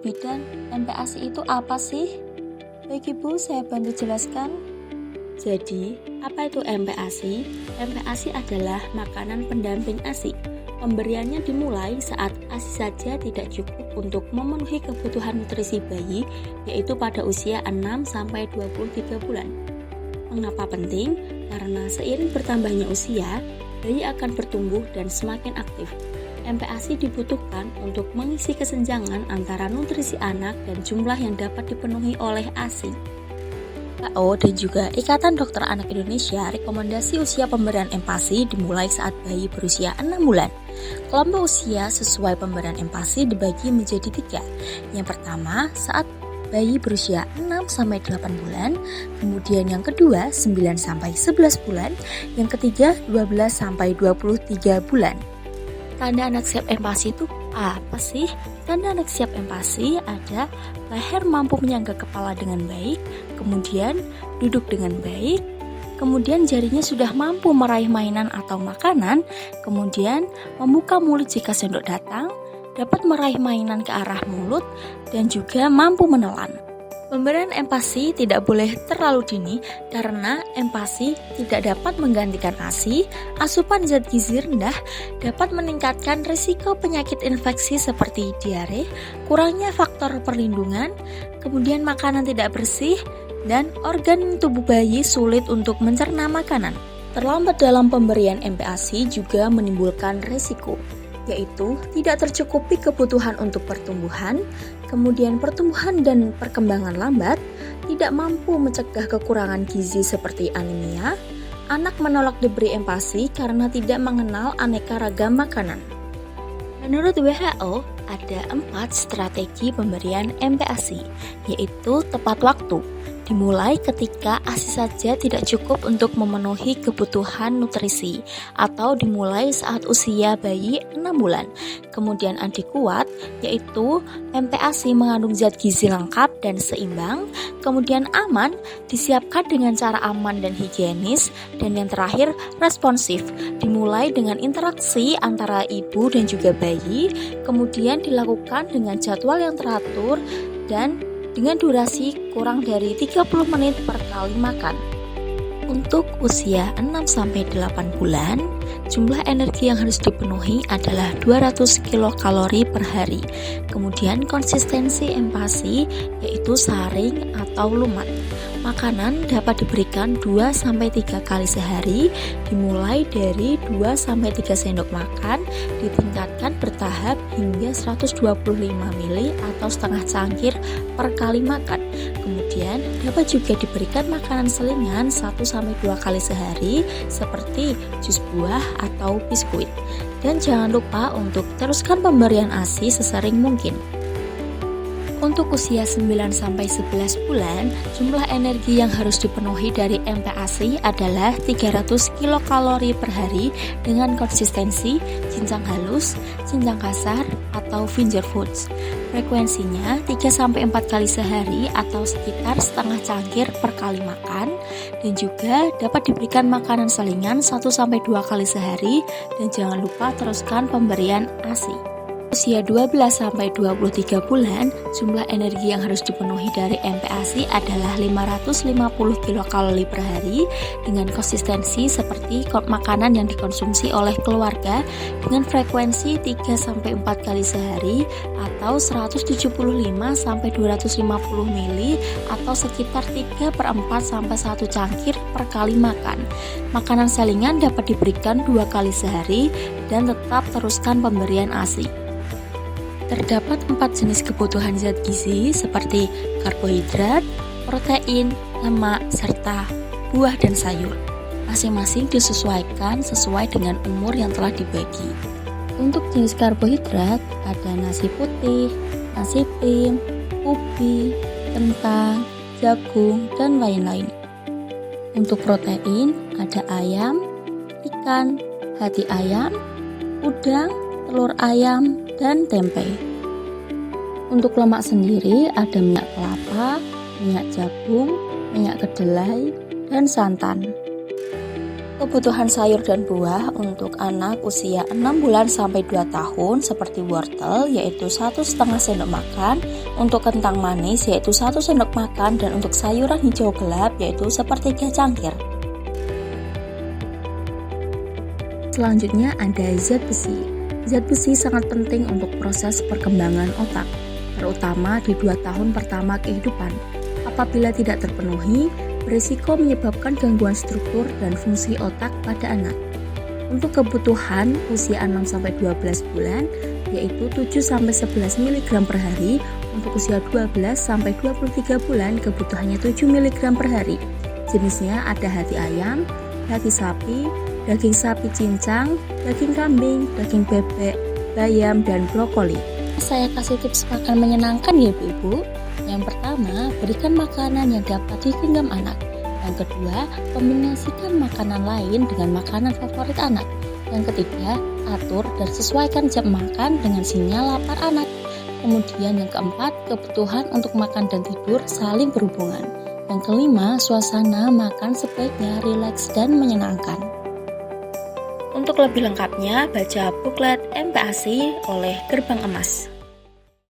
Bidan, MPASI itu apa sih? Baik Ibu, saya bantu jelaskan. Jadi, apa itu MPASI? MPASI adalah makanan pendamping ASI. Pemberiannya dimulai saat ASI saja tidak cukup untuk memenuhi kebutuhan nutrisi bayi, yaitu pada usia 6-23 bulan. Mengapa penting? Karena seiring bertambahnya usia, bayi akan bertumbuh dan semakin aktif. MPASI dibutuhkan untuk mengisi kesenjangan antara nutrisi anak dan jumlah yang dapat dipenuhi oleh ASI. WHO dan juga Ikatan Dokter Anak Indonesia rekomendasi usia pemberian MPASI dimulai saat bayi berusia 6 bulan. Kelompok usia sesuai pemberian MPASI dibagi menjadi 3. Yang pertama, saat bayi berusia 6-8 bulan, kemudian yang kedua 9-11 bulan, yang ketiga 12-23 bulan. Tanda anak siap MPASI itu apa sih? Tanda anak siap MPASI ada leher mampu menyangga kepala dengan baik, kemudian duduk dengan baik, kemudian jarinya sudah mampu meraih mainan atau makanan, kemudian membuka mulut jika sendok datang, dapat meraih mainan ke arah mulut, dan juga mampu menelan. Pemberian MPASI tidak boleh terlalu dini karena MPASI tidak dapat menggantikan ASI. Asupan zat gizi rendah dapat meningkatkan risiko penyakit infeksi seperti diare, kurangnya faktor perlindungan, kemudian makanan tidak bersih, dan organ tubuh bayi sulit untuk mencerna makanan. Terlambat dalam pemberian MPASI juga menimbulkan risiko, yaitu tidak tercukupi kebutuhan untuk pertumbuhan, kemudian pertumbuhan dan perkembangan lambat, tidak mampu mencegah kekurangan gizi seperti anemia, anak menolak diberi MPASI karena tidak mengenal aneka ragam makanan. Menurut WHO, ada 4 strategi pemberian MPASI, yaitu tepat waktu. Dimulai ketika ASI saja tidak cukup untuk memenuhi kebutuhan nutrisi, atau dimulai saat usia bayi 6 bulan. Kemudian adekuat, yaitu MPASI mengandung zat gizi lengkap dan seimbang. Kemudian aman, disiapkan dengan cara aman dan higienis. Dan yang terakhir, responsif, dimulai dengan interaksi antara ibu dan juga bayi. Kemudian dilakukan dengan jadwal yang teratur dan dengan durasi kurang dari 30 menit per kali makan. Untuk usia 6-8 bulan, jumlah energi yang harus dipenuhi adalah 200 kilokalori per hari. Kemudian konsistensi MPASI yaitu saring atau lumat. Makanan dapat diberikan 2-3 kali sehari, dimulai dari 2-3 sendok makan, ditingkatkan bertahap hingga 125 ml atau setengah cangkir per kali makan. Kemudian dapat juga diberikan makanan selingan 1-2 kali sehari seperti jus buah atau biskuit. Dan jangan lupa untuk teruskan pemberian ASI sesering mungkin. Untuk usia 9-11 bulan, jumlah energi yang harus dipenuhi dari MPASI adalah 300 kilokalori per hari dengan konsistensi cincang halus, cincang kasar, atau finger foods. Frekuensinya 3-4 kali sehari atau sekitar setengah cangkir per kali makan, dan juga dapat diberikan makanan selingan 1-2 kali sehari, dan jangan lupa teruskan pemberian ASI. Usia 12-23 bulan, jumlah energi yang harus dipenuhi dari MPASI adalah 550 kilokalori per hari dengan konsistensi seperti makanan yang dikonsumsi oleh keluarga dengan frekuensi 3-4 kali sehari atau 175-250 ml atau sekitar 3/4-1 cangkir per kali makan. Makanan selingan dapat diberikan 2 kali sehari dan tetap teruskan pemberian ASI. Terdapat 4 jenis kebutuhan zat gizi seperti karbohidrat, protein, lemak, serta buah dan sayur. Masing-masing disesuaikan sesuai dengan umur yang telah dibagi. Untuk jenis karbohidrat ada nasi putih, nasi prim, ubi, kentang, jagung, dan lain-lain. Untuk protein ada ayam, ikan, hati ayam, udang, telur ayam, dan tempe. Untuk lemak sendiri ada minyak kelapa, minyak jagung, minyak kedelai, dan santan. Kebutuhan sayur dan buah untuk anak usia 6 bulan sampai 2 tahun seperti wortel yaitu 1,5 sendok makan, untuk kentang manis yaitu 1 sendok makan, dan untuk sayuran hijau gelap yaitu sepertiga cangkir. Selanjutnya ada zat besi. Zat besi sangat penting untuk proses perkembangan otak, terutama di 2 tahun pertama kehidupan. Apabila tidak terpenuhi, berisiko menyebabkan gangguan struktur dan fungsi otak pada anak. Untuk kebutuhan usia 6-12 bulan yaitu 7-11 mg per hari, untuk usia 12-23 bulan kebutuhannya 7 mg per hari. Jenisnya ada hati ayam, hati sapi, daging sapi cincang, daging kambing, daging bebek, bayam, dan brokoli. Saya kasih tips makan menyenangkan ya ibu-ibu. Yang pertama, berikan makanan yang dapat digenggam anak. Yang kedua, kombinasikan makanan lain dengan makanan favorit anak. Yang ketiga, atur dan sesuaikan jam makan dengan sinyal lapar anak. Kemudian yang keempat, kebutuhan untuk makan dan tidur saling berhubungan. Yang kelima, suasana makan sebaiknya rileks dan menyenangkan. Untuk lebih lengkapnya, baca buklet MPASI oleh Gerbang Emas.